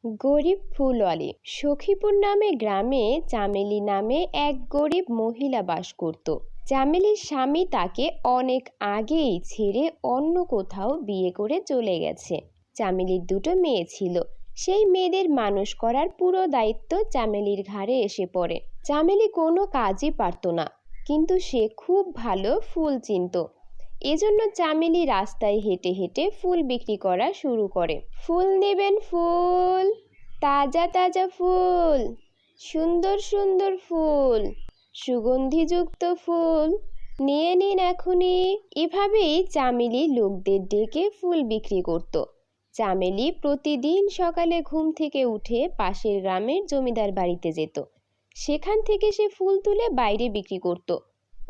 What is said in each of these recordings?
গরিব ফুলওয়ালি। সখীপুর নামে গ্রামে চামেলি নামে এক গরিব মহিলা বাস করত। চামেলির স্বামী তাকে অনেক আগেই ছেড়ে অন্য কোথাও বিয়ে করে চলে গেছে। চামেলির দুটো মেয়ে ছিল। সেই মেয়েদের মানুষ করার পুরো দায়িত্ব চামেলির ঘাড়ে এসে পড়ে। চামেলি কোনো কাজই পারত না, কিন্তু সে খুব ভালো ফুল চিনত। এজন্য চামেলি রাস্তায় হেঁটে হেঁটে ফুল বিক্রি করা শুরু করে। ফুল নেবেন ফুল, তাজা তাজা ফুল, সুন্দর সুন্দর ফুল, সুগন্ধিযুক্ত ফুল, নিয়ে নিন এখনই। এভাবেই চামেলি লোকদের ডেকে ফুল বিক্রি করত। চামেলি প্রতিদিন সকালে ঘুম থেকে উঠে পাশের গ্রামের জমিদার বাড়িতে যেত। সেখান থেকে সে ফুল তুলে বাইরে বিক্রি করত।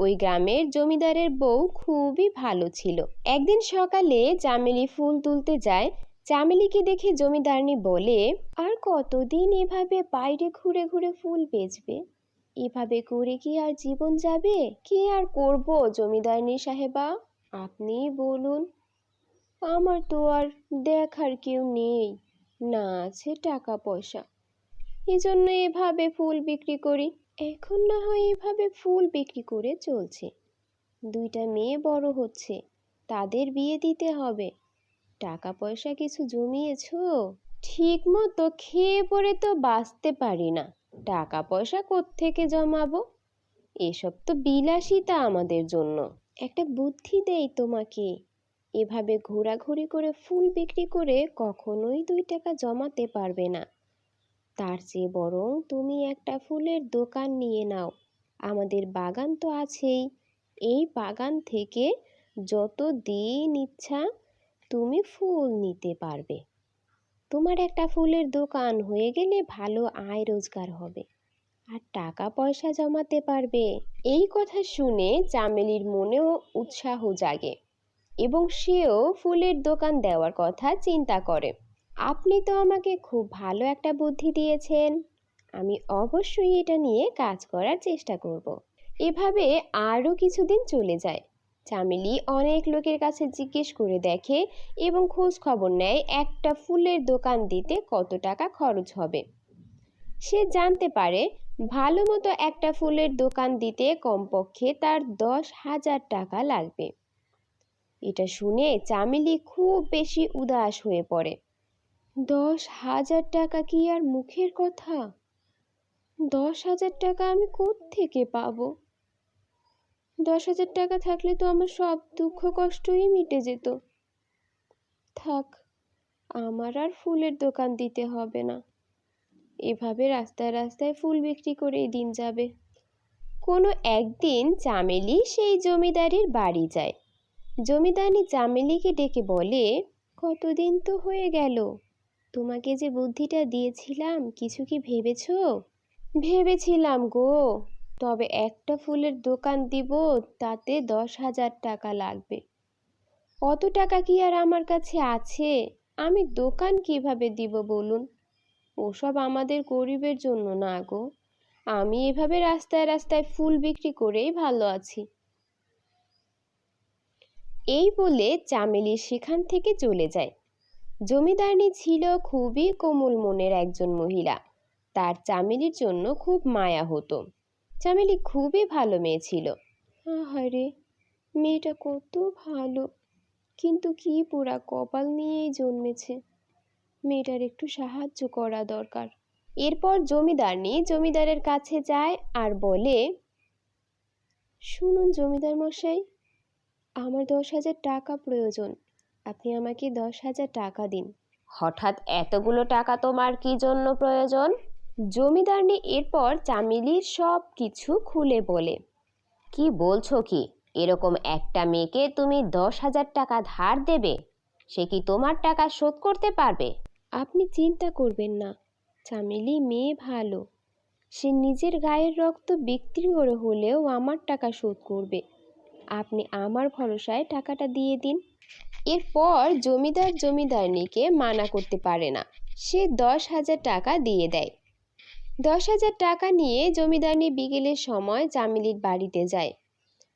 ওই গ্রামের জমিদারের বউ খুবই ভালো ছিল। একদিন সকালে চামেলি ফুল তুলতে যায়। চামেলিকে দেখে জমিদারনি বলে, আর কতদিন এভাবে বাইরে ঘুরে ঘুরে ফুল বেচবে? এভাবে করে কি আর জীবন যাবে? কি আর করব জমিদারনি সাহেবা, আপনিই বলুন। আমার তো আর দেখার কেউ নেই, না আছে টাকা পয়সা, এজন্য এভাবে ফুল বিক্রি করি। এখন না হয় এভাবে ফুল বিক্রি করে চলছে। দুইটা মেয়ে বড় হচ্ছে, তাদের বিয়ে দিতে হবে। টাকা পয়সা কিছু জমিয়েছো? ঠিক মতো খেয়ে পরে তো বাঁচতে পারি না, টাকা পয়সা কোত্থেকে জমাবো? এসব তো বিলাসিতা আমাদের জন্য। একটা বুদ্ধি দেই তোমাকে, এভাবে ঘোরাঘুরি করে ফুল বিক্রি করে কখনোই 2 টাকা জমাতে পারবে না। তার চেয়ে বরং তুমি একটা ফুলের দোকান নিয়ে নাও। আমাদের বাগান তো আছেই, এই বাগান থেকে যত দিন ইচ্ছা তুমি ফুল নিতে পারবে। তোমার একটা ফুলের দোকান হয়ে গেলে ভালো আয় রোজগার হবে, আর টাকা পয়সা জমাতে পারবে। এই কথা শুনে চামেলির মনেও উৎসাহ জাগে এবং সেও ফুলের দোকান দেওয়ার কথা চিন্তা করে। আপনি তো আমাকে খুব ভালো একটা বুদ্ধি দিয়েছেন, আমি অবশ্যই এটা নিয়ে কাজ করার চেষ্টা করব। এভাবে আরও কিছুদিন চলে যায়। চামেলি অনেক লোকের কাছে জিজ্ঞেস করে দেখে এবং খোঁজ খবর নেয় একটা ফুলের দোকান দিতে কত টাকা খরচ হবে। সে জানতে পারে ভালো মতো একটা ফুলের দোকান দিতে কমপক্ষে তার 10,000 টাকা লাগবে। এটা শুনে চামেলি খুব বেশি উদাস হয়ে পড়ে। 10,000 টাকা কি আর মুখের কথা? 10,000 টাকা আমি কোত্থেকে পাবো? 10,000 টাকা থাকলে তো আমার সব দুঃখ কষ্টই মিটে যেত। থাক, আমার আর ফুলের দোকান দিতে হবে না। এভাবে রাস্তায় রাস্তায় ফুল বিক্রি করেই দিন যাবে। কোনো একদিন চামেলি সেই জমিদারের বাড়ি যায়। জমিদারনি চামেলিকে ডেকে বলে, কতদিন তো হয়ে গেল, তোমাকে যে বুদ্ধিটা দিয়েছিলাম কিছু কি ভেবেছো? ভেবেছিলাম গো, তবে একটা ফুলের দোকান দিব, তাতে 10,000 টাকা লাগবে। অত টাকা কি আর আমার কাছে আছে? আমি দোকান কিভাবে দিব বলুন? ওসব আমাদের গরিবের জন্য না গো, আমি এভাবে রাস্তায় রাস্তায় ফুল বিক্রি করেই ভালো আছি। এই বলে চামেলি সেখান থেকে চলে যায়। জমিদারনি ছিল খুবই কোমল মনের একজন মহিলা। তার চামেলির জন্য খুব মায়া হতো। চামেলি খুবই ভালো মেয়ে ছিল। আহারে, মেয়েটা কত ভালো, কিন্তু কি পোড়া কপাল নিয়েই জন্মেছে। মেয়েটার একটু সাহায্য করা দরকার। এরপর জমিদারনি জমিদারের কাছে যায় আর বলে, শুনুন জমিদার মশাই, আমার 10,000 টাকা প্রয়োজন, আপনি আমাকে 10,000 টাকা দিন। হঠাৎ এতগুলো টাকা তোমার কি জন্য প্রয়োজন? জমিদারনি এরপর চামেলির সব কিছু খুলে বলে। কি বলছো কি? এরকম একটা মেয়েকে তুমি 10,000 টাকা ধার দেবে? সে কি তোমার টাকা শোধ করতে পারবে? আপনি চিন্তা করবেন না, চামেলি মেয়ে ভালো, সে নিজের গায়ের রক্ত বিক্রি করে হলেও আমার টাকা শোধ করবে। আপনি আমার ভরসায় টাকাটা দিয়ে দিন। এরপর জমিদার জমিদারনিকে মানা করতে পারে না, সে 10,000 টাকা দিয়ে দেয়। 10,000 টাকা নিয়ে জমিদারনি বিকেলের সময় চামেলির বাড়িতে যায়।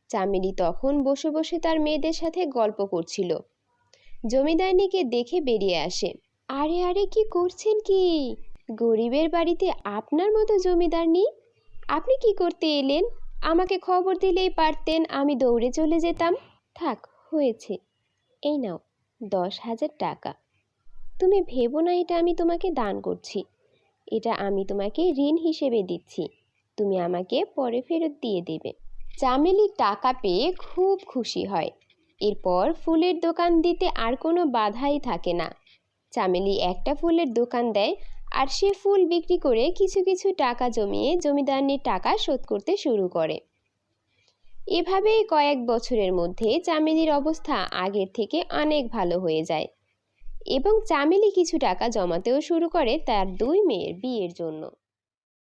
চামেলি তখন বসে বসে তার মেয়েদের সাথে গল্প করছিল। জমিদারনিকে দেখে বেরিয়ে আসে। আরে আরে, কি করছেন কি? গরিবের বাড়িতে আপনার মতো জমিদার নেই। আপনি কি করতে এলেন? আমাকে খবর দিলেই পারতেন, আমি দৌড়ে চলে যেতাম। থাক, হয়েছে। এই নাও 10,000 টাকা। তুমি ভেবো না এটা আমি তোমাকে দান করছি। এটা আমি তোমাকে ঋণ হিসেবে দিচ্ছি। তুমি আমাকে পরে ফেরত দিয়ে দেবে। চামেলি টাকা পেয়ে খুব খুশি হয়। এরপর ফুলের দোকান দিতে আর কোনো বাধাই থাকে না। চামেলি একটা ফুলের দোকান দেয়, আর সে ফুল বিক্রি করে কিছু কিছু টাকা জমিয়ে জমিদারনির টাকা শোধ করতে শুরু করে। এভাবেই কয়েক বছরের মধ্যে চামেলির অবস্থা আগের থেকে অনেক ভালো হয়ে যায় এবং চামেলি কিছু টাকা জমাতেও শুরু করে তার দুই মেয়ের বিয়ের জন্য।